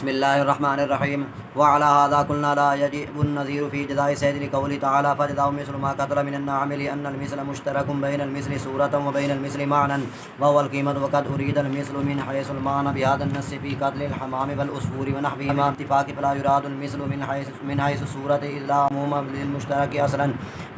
بسم الله الرحمن الرحيم. وعلى هذا قلنا لا يجب النظير في جزاء السيد لقوله تعالى فجزاء مثل ما قتل من النعم لأن المثل مشترك بين المثل صورة وبين المثل معنى وهو القيمة، وقد أريد المثل من حيث المعنى بهذا النص في قتل الحمام والعصفور ونحوهما اتفاق، فلا يراد المثل من حيث صورة إلا عموما للمشترك أصلا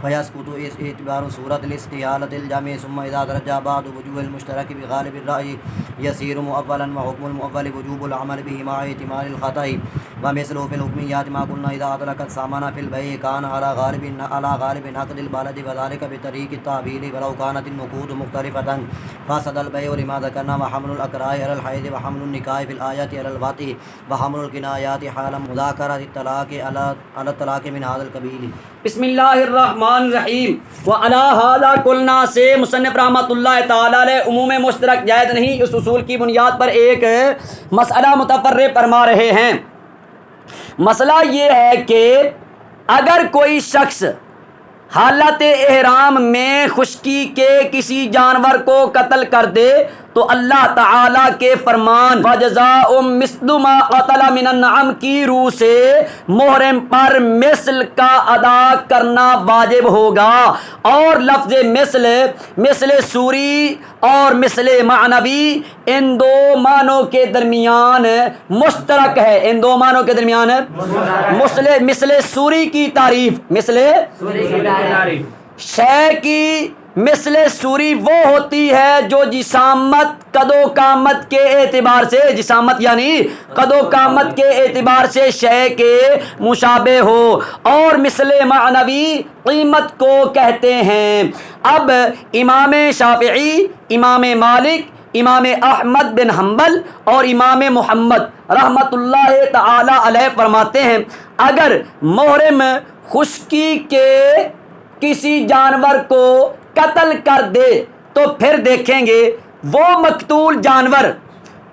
فيسقط اعتبار صورة الاستحالة الجمع، ثم إذا ترجى بعض وجوه المشترك بغالب الرأي يصير مؤولا، وحكم المؤول وجوب العمل به مع احتمال الخطأ، ومثله في الحكميات ما قلنا إذا أطلق الثمن في البيع كان على غالب نقد البلد، وذلك بطريق التأويل، ولو كانت النقود مختلفة فسد البيع لما ذكرنا، وحمل الأكراه على الحيض، وحمل النكاح في الآية على الوطء، وحمل الكنايات حال مذاكرة الطلاق على الطلاق من هذا القبيل. بسم اللہ الرحمن الرحیم. وعلی ھذا قلنا سے مصنف رحمۃ اللہ تعالی علیہ عموم مشترک جائز نہیں، اس اصول کی بنیاد پر ایک مسئلہ متفرع فرما رہے ہیں. مسئلہ یہ ہے کہ اگر کوئی شخص حالت احرام میں خشکی کے کسی جانور کو قتل کر دے تو اللہ تعالیٰ کے فرمان فجزاء مثل ما قتل من النعم کی روح سے محرم پر مثل کا ادا کرنا واجب ہوگا. اور لفظ مثل سوری اور مثل معنوی ان دو معنوں کے درمیان مشترک ہے. ان دو معنوں کے درمیان مثل سوری کی تعریف شے کی مثل سوری وہ ہوتی ہے جو جسامت قد و قامت کے اعتبار سے، جسامت یعنی قد و قامت کے اعتبار سے شے کے مشابہ ہو، اور مثل معنوی قیمت کو کہتے ہیں. اب امام شافعی، امام مالک، امام احمد بن حنبل اور امام محمد رحمۃ اللہ تعالی علیہ فرماتے ہیں اگر محرم خشکی کے کسی جانور کو قتل کر دے تو پھر دیکھیں گے وہ مقتول جانور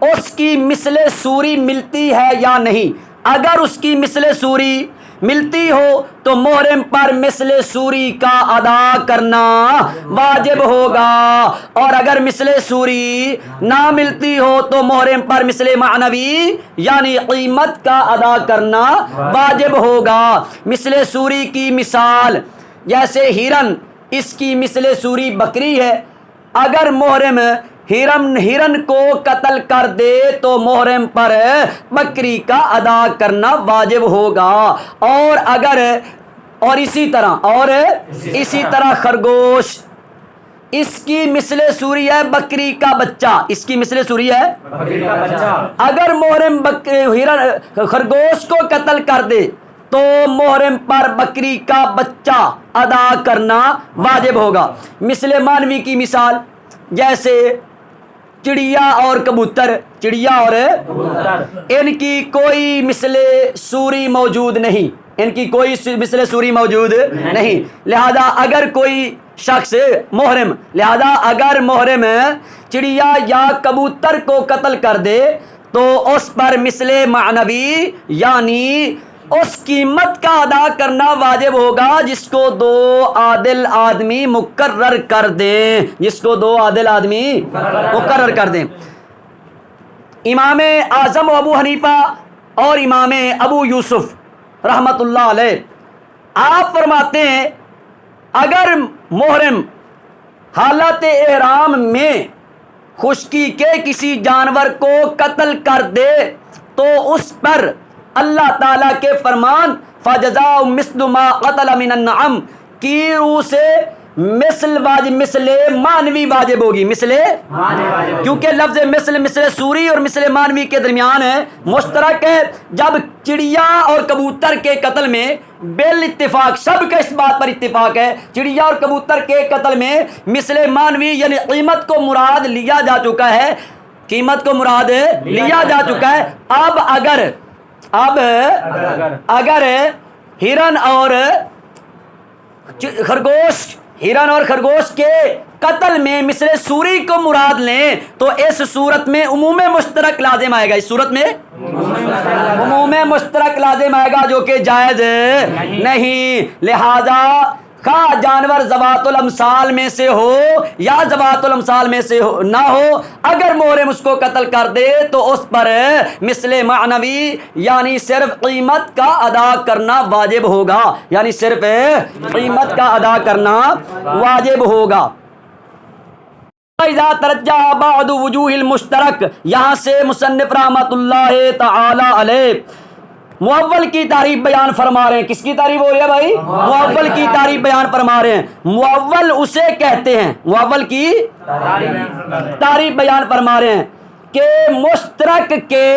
اس کی مثل سوری ملتی ہے یا نہیں. اگر اس کی مثل سوری ملتی ہو تو محرم پر مثل سوری کا ادا کرنا واجب ہوگا، اور اگر مثل سوری نہ ملتی ہو تو محرم پر مثل معنوی یعنی قیمت کا ادا کرنا واجب ہوگا. مثل سوری کی مثال جیسے ہرن، اس کی مثل سوری بکری ہے. اگر محرم ہرن کو قتل کر دے تو محرم پر بکری کا ادا کرنا واجب ہوگا. اور اسی طرح خرگوش، اس کی مثل سوری ہے بکری کا بچہ، اس کی مثل سوری ہے بکری کا بچہ. اگر محرم خرگوش کو قتل کر دے تو محرم پر بکری کا بچہ ادا کرنا واجب ہوگا. مثل مانوی کی مثال جیسے چڑیا اور کبوتر، ان کی کوئی مثل سوری موجود نہیں، لہذا اگر کوئی شخص اگر محرم چڑیا یا کبوتر کو قتل کر دے تو اس پر مثل معنوی یعنی اس قیمت کا ادا کرنا واجب ہوگا جس کو دو عادل آدمی مقرر کر دیں، امام اعظم ابو حنیفہ اور امام ابو یوسف رحمۃ اللہ علیہ آپ فرماتے ہیں اگر محرم حالت احرام میں خشکی کے کسی جانور کو قتل کر دے تو اس پر اللہ تعالیٰ کے فرمان فجزاء مثل ما قتل من النعم کی روح سے مثل معنوی واجب ہوگی. کیونکہ لفظ مثل سوری اور مثل معنوی کے درمیان مشترک ہے. جب چڑیا اور کبوتر کے قتل میں بالاتفاق سب کا اس بات پر اتفاق ہے، چڑیا اور کبوتر کے قتل میں مثل معنوی یعنی قیمت کو مراد لیا جا چکا ہے. اب اگر ہرن اور خرگوش کے قتل میں مثل سوری کو مراد لیں تو اس صورت میں عموم مشترک لازم آئے گا. اس صورت میں عموم مشترک لازم آئے گا جو کہ جائز نہیں. لہذا خواہ جانور ذوات الامثال میں سے ہو یا ذوات الامثال میں سے ہو نہ ہو، اگر محرم اس کو قتل کر دے تو اس پر مثل معنوی یعنی صرف قیمت کا ادا کرنا واجب ہوگا، یعنی صرف قیمت کا ادا کرنا واجب ہوگا۔ اذا ترجح بعض وجوہ المشترک، یہاں سے مصنف رحمۃ اللہ تعالی علیہ معول کی تعریف بیان فرما رہے ہیں۔ کس کی تعریف ہو رہی ہے بھائی؟ معول کی تعریف بیان فرما رہے ہیں۔ معول اسے کہتے ہیں، معول کی تعریف بیان فرما رہے ہیں کہ مشترک کے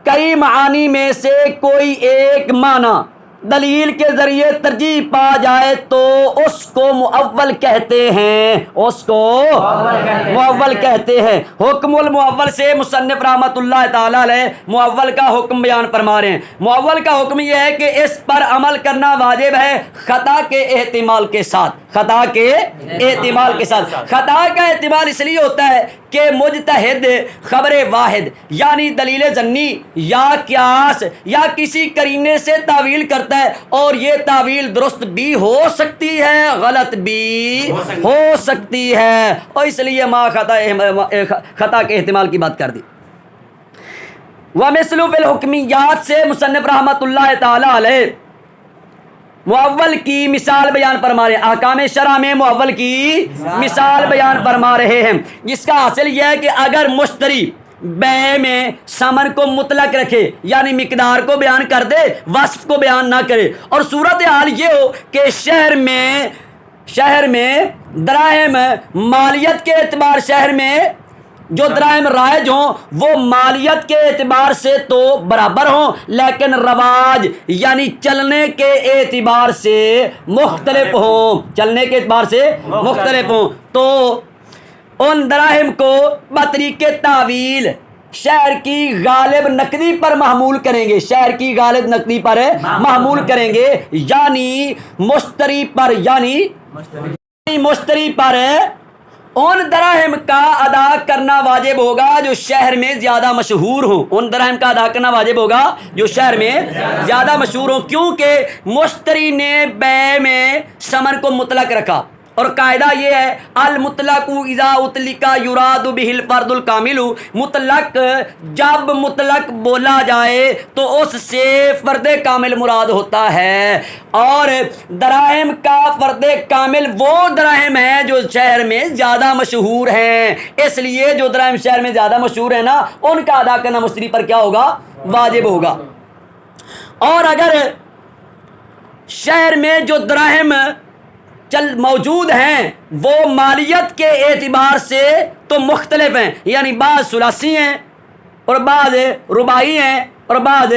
کئی معانی میں سے کوئی ایک معنی دلیل کے ذریعے ترجیح پا جائے تو اس کو معول کہتے ہیں، اس کو معول کہتے ہیں۔ حکم المعول سے مصنف رحمۃ اللہ تعالی علیہ معول کا حکم بیان فرما رہے ہیں۔ معول کا حکم یہ ہے کہ اس پر عمل کرنا واجب ہے خطا کے احتمال کے ساتھ، خطا کے احتمال کے ساتھ۔ خطا کا احتمال اس لیے ہوتا ہے کہ مجتہد خبر واحد یعنی دلیل ظنی یا قیاس یا کسی قرینے سے تعویل کرتا ہے، اور یہ تعویل درست بھی ہو سکتی ہے، غلط بھی ہو سکتی ہے، اور اس لیے خطا کے احتمال کی بات کر دی۔ وَمِثْلُ فِي الْحُكْمِيَّاتِ سے مصنف رحمۃ اللہ تعالی علیہ معول کی مثال بیان فرما رہے ہیں، احکام شرع میں معول کی مثال بیان فرما رہے ہیں، جس کا حاصل یہ ہے کہ اگر مشتری بیع میں ثمن کو مطلق رکھے یعنی مقدار کو بیان کر دے، وصف کو بیان نہ کرے، اور صورتحال یہ ہو کہ شہر میں دراہم مالیت کے اعتبار شہر میں جو دراہم رائج ہوں وہ مالیت کے اعتبار سے تو برابر ہوں، لیکن رواج یعنی چلنے کے اعتبار سے مختلف ہوں، چلنے کے اعتبار سے مختلف ہوں، تو ان دراہم کو بطریق تعویل شہر کی غالب نقدی پر محمول کریں گے، شہر کی غالب نقدی پر محمول کریں گے، یعنی مشتری پر ان دراہم کا ادا کرنا واجب ہوگا جو شہر میں زیادہ مشہور ہوں، ان دراہم کا ادا کرنا واجب ہوگا جو شہر میں زیادہ مشہور ہوں، کیونکہ مشتری نے بیع میں ثمن کو مطلق رکھا، اور قاعدہ یہ ہے المطلق اذا اطلق یراد به الفرد الکامل، مطلق جب مطلق بولا جائے تو اس سے فرد کامل مراد ہوتا ہے، اور دراہم کا فرد کامل وہ دراہم ہیں جو شہر میں زیادہ مشہور ہیں، اس لیے جو دراہم شہر میں زیادہ مشہور ہیں نا ان کا ادا کرنا مشتری پر کیا ہوگا؟ واجب ہوگا۔ اور اگر شہر میں جو دراہم موجود ہیں وہ مالیت کے اعتبار سے تو مختلف ہیں، یعنی بعض ثلاثی ہیں اور بعض رباعی ہیں اور بعض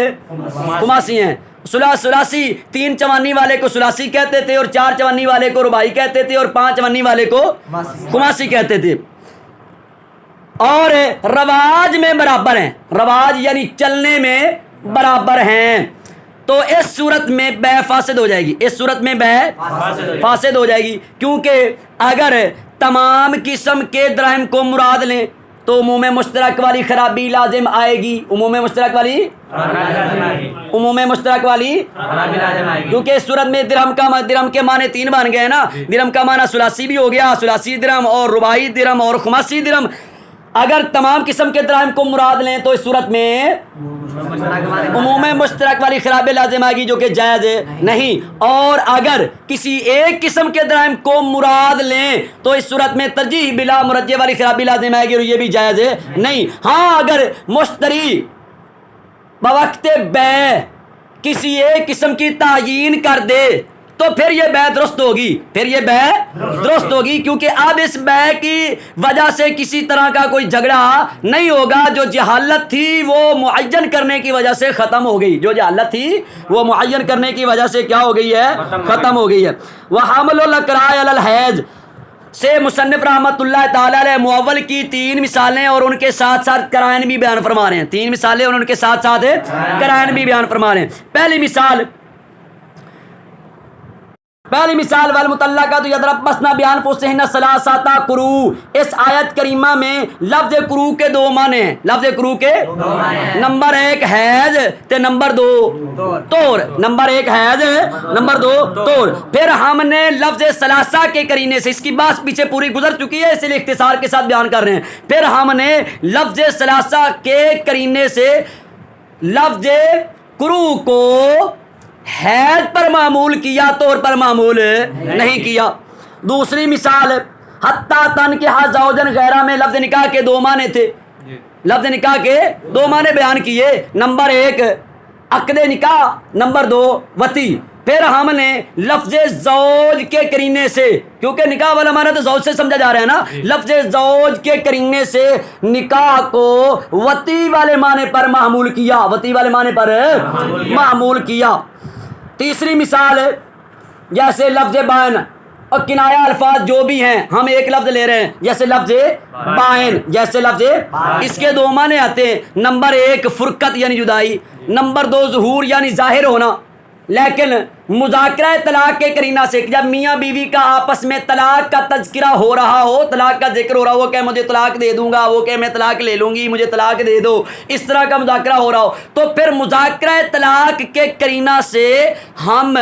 خماسی ہیں۔ ثلاثی 3 چوانی والے کو ثلاثی کہتے تھے، اور 4 چوانی والے کو رباعی کہتے تھے، اور 5 چوانی والے کو خماسی کہتے تھے، اور رواج میں برابر ہیں، رواج یعنی چلنے میں برابر ہیں، تو اس صورت میں بیع فاسد ہو جائے گی، اس صورت میں بیع فاسد ہو جائے گی، کیونکہ اگر تمام قسم کے دراہم کو مراد لیں تو عموم مشترک والی خرابی لازم آئے گی، عموم مشترک والی کیونکہ اس صورت میں درہم کے معنی 3 بن گئے نا، درہم کا معنی ثلاثی بھی ہو گیا، ثلاثی درہم اور رباعی درہم اور خماسی درہم، اگر تمام قسم کے دراہم کو مراد لیں تو اس صورت میں عموم مشترک والی خرابی لازم آئے گی جو کہ جائز نہیں، اور اگر کسی ایک قسم کے دراہم کو مراد لیں تو اس صورت میں ترجیح بلا مرجح والی خرابی لازم آئے گی اور یہ بھی جائز نہیں۔ ہاں اگر مشتری بوقت بیع کسی ایک قسم کی تعیین کر دے تو پھر یہ بیع درست ہوگی، پھر یہ بیع درست ہوگی، کیونکہ اب اس بیع کی وجہ سے کسی طرح کا کوئی جھگڑا نہیں ہوگا، جو جہالت تھی وہ معین کرنے کی وجہ سے ختم ہو گئی، جو جہالت تھی وہ معین کرنے کی وجہ سے کیا ہو گئی ہے؟ ختم ہو گئی ہے۔ وَحَمْلُ الْأَقْرَاءِ عَلَى الْحَیضِ سے مصنف رحمۃ اللہ تعالی علیہ معول کی 3 مثالیں اور ان کے ساتھ ساتھ قرائن بھی بیان فرما رہے ہیں، 3 مثالیں اور ان کے ساتھ ساتھ قرائن بھی بیان فرما رہے ہیں۔ پہلی مثال پہلی مثال والمطلقات یتربصن بانفسہن ثلاثۃ قروء، اس آیت کریمہ میں لفظ قروء کے دو معنی ہیں، لفظ قروء کے نمبر 1 حیض تے نمبر 2 طہر، نمبر 1 حیض نمبر 2 طہر۔ پھر ہم نے لفظ ثلاثہ کے قرینے سے، اس کی بات پیچھے پوری گزر چکی ہے اس لیے اختصار کے ساتھ بیان کر رہے ہیں، پھر ہم نے لفظ ثلاثہ کے قرینے سے لفظ قروء کو حیض پر معمول کیا، طور پر معمول نہیں کیا۔ دوسری مثال حتیٰ تنکحوا زوجا غیرہ میں لفظ نکاح کے دو معنی تھے، لفظ نکاح کے دو معنی بیان کیے، نمبر 1 عقد نکاح، نمبر 2 وطی۔ پھر ہم نے لفظ زوج کے قرینے سے، کیونکہ نکاح والا معنی تو زوج سے سمجھا جا رہا ہے نا، لفظ زوج کے قرینے سے نکاح کو وطی والے معنی پر معمول کیا، وطی والے معنی پر معمول کیا۔ تیسری مثال جیسے لفظ بائن اور کنایہ الفاظ جو بھی ہیں، ہم ایک لفظ لے رہے ہیں جیسے لفظ بائن، جیسے لفظ اس کے دو معنی آتے ہیں، نمبر 1 فرقت یعنی جدائی، نمبر 2 ظہور یعنی ظاہر ہونا۔ لیکن مذاکرہ طلاق کے قرینہ سے جب میاں بیوی کا آپس میں طلاق کا تذکرہ ہو رہا ہو، طلاق کا ذکر ہو رہا ہو، وہ کہ مجھے طلاق دے دوں گا، وہ کہ میں طلاق لے لوں گی، مجھے طلاق دے دو، اس طرح کا مذاکرہ ہو رہا ہو، تو پھر مذاکرہ طلاق کے قرینہ سے ہم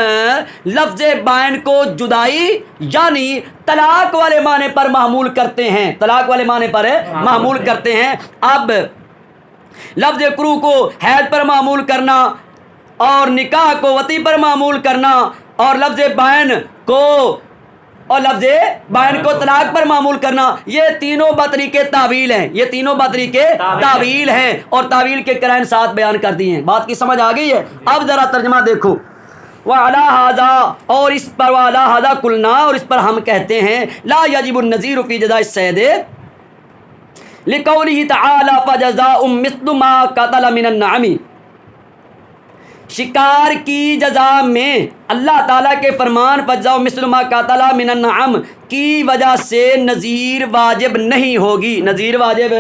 لفظ بائن کو جدائی یعنی طلاق والے معنی پر معمول کرتے ہیں، طلاق والے معنی پر معمول کرتے ہیں۔ اب لفظ قروء کو حیض پر معمول کرنا اور نکاح کو وطی پر معمول کرنا اور لفظ بائن کو طلاق پر معمول کرنا، یہ تینوں بطریقے تعویل ہیں، یہ تینوں بطریقے تعویل ہیں اور تعویل کے قرائن ساتھ بیان کر دی ہیں۔ بات کی سمجھ آ گئی ہے؟ اب ذرا ترجمہ دیکھو۔ وعلی ھذا، اور اس پر وعلی ھذا قلنا، اور اس پر ہم کہتے ہیں لا یجب النذیر فی جزاء الصید لقولہ تعالی فجزاء مثل ما قتل من النعم، شکار کی جزا میں اللہ تعالیٰ کے فرمان فجزاء مثل ما قتل من النعم کی وجہ سے نذیر واجب نہیں ہوگی، نذیر واجب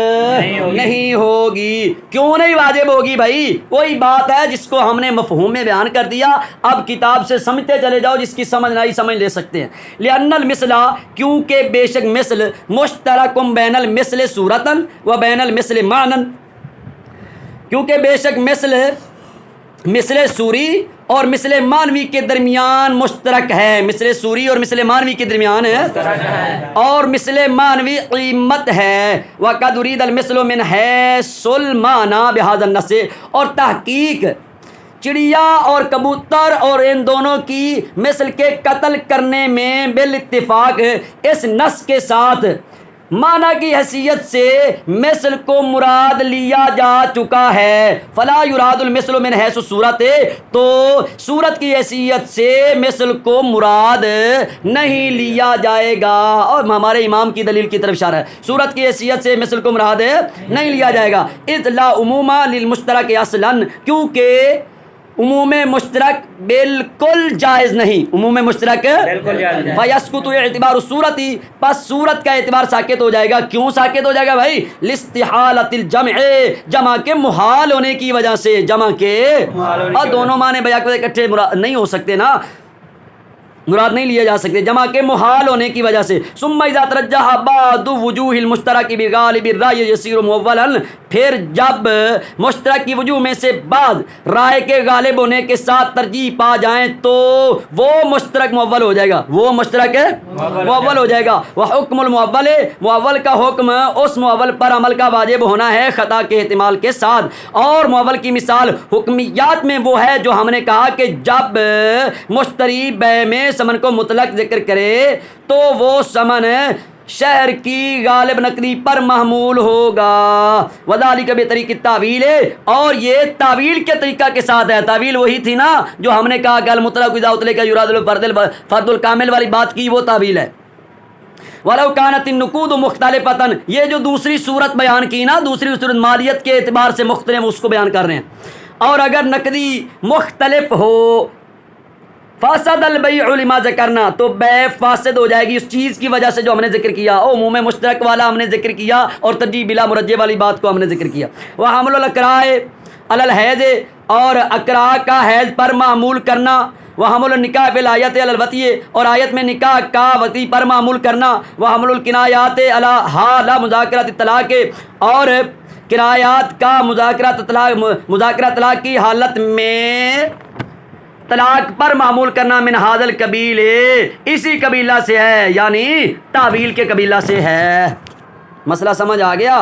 نہیں ہوگی۔ کیوں نہیں واجب ہوگی بھائی؟ وہی بات ہے جس کو ہم نے مفہوم میں بیان کر دیا، اب کتاب سے سمجھتے چلے جاؤ، جس کی سمجھ نہیں سمجھ لے سکتے ہیں۔ لأن المثل، کیونکہ بے شک مثل مشترک بین المثل صورتا و بین المثل معنی، کیونکہ بے شک مثل سوری اور مثل مانوی کے درمیان مشترک ہے، مثل سوری اور مثل مانوی کے درمیان ہے اور مثل مانوی قیمت ہے۔ وقد اريد المثل من حيث المعنى بهذا النص، اور تحقیق چڑیا اور کبوتر اور ان دونوں کی مثل کے قتل کرنے میں بالاتفاق اس نص کے ساتھ معنی کی حیثیت سے مثل کو مراد لیا جا چکا ہے۔ فلا یراد المثل من حیث الصورت، تو صورت کی حیثیت سے مثل کو مراد نہیں لیا جائے گا، اور ہمارے امام کی دلیل کی طرف اشارہ ہے، صورت کی حیثیت سے مثل کو مراد نہیں لیا جائے گا۔ اذ لا عموم للمشترک اصلا، کیونکہ عموم مشترک بالکل جائز نہیں، عموم مشترک فیسقط اعتبار الصورت، پس صورت کا اعتبار ساقط ہو جائے گا۔ کیوں ساقط ہو جائے گا بھائی؟ لاستحالۃ الجمع، جمع کے محال ہونے کی وجہ سے، جمع کے اور دونوں معنی بیک وقت اکٹھے نہیں ہو سکتے نا، مراد نہیں لیے جا سکتے، جمع کے محال ہونے کی وجہ سے۔ ثم اذا ترجح بعض وجوہ المشترک بغالب الرأی یصیر مولا، پھر جب مشترک کی وجوہ میں سے بعض رائے کے غالب ہونے کے ساتھ ترجیح پا جائیں تو وہ مشترک مؤول ہو جائے گا، وہ مشترک مؤول ہو جائے گا۔ وحکم المؤول، مؤول کا حکم اس مؤول پر عمل کا واجب ہونا ہے خطا کے احتمال کے ساتھ۔ اور مؤول کی مثال حکمیات میں وہ ہے جو ہم نے کہا کہ جب مشتری بے میں سمن کو مطلق ذکر کرے تو وہ سمن شہر کی غالب نقدی پر محمول ہوگا۔ وذالک بطریق التاویل، اور یہ تعویل کے طریقہ کے ساتھ ہے۔ تعویل وہی تھی نا جو ہم نے کہا کہ المطلق اذا اطلق یراد الفرد الکامل والی بات کی، وہ تعویل ہے۔ وَلَوْ كَانَتِ النُّقُودُ مُخْتَلِفَةً، یہ جو دوسری صورت بیان کی نا، دوسری صورت مالیت کے اعتبار سے مختلف، اس کو بیان کر رہے ہیں۔ اور اگر نقدی مختلف ہو فاسد البیع لما ذکرنا، تو بیع فاسد ہو جائے گی اس چیز کی وجہ سے جو ہم نے ذکر کیا، عموم مشترک والا ہم نے ذکر کیا اور ترجیح بلا مرجع والی بات کو ہم نے ذکر کیا۔ وحمل الاقراء علی الحیض، اور اقراء کا حیض پر معمول کرنا، وحمل النکاح فی الآیت علی الوطی، اور آیت میں نکاح کا وطی پر معمول کرنا، وحمل الکنایات علی حال مذاکرات الطلاق، اور کنایات کا مذاکرہ طلاق کی حالت میں طلاق پر معمول کرنا، من ھذا القبیل، اسی قبیلہ سے ہے، یعنی تعویل کے قبیلہ سے ہے۔ مسئلہ سمجھ آ گیا؟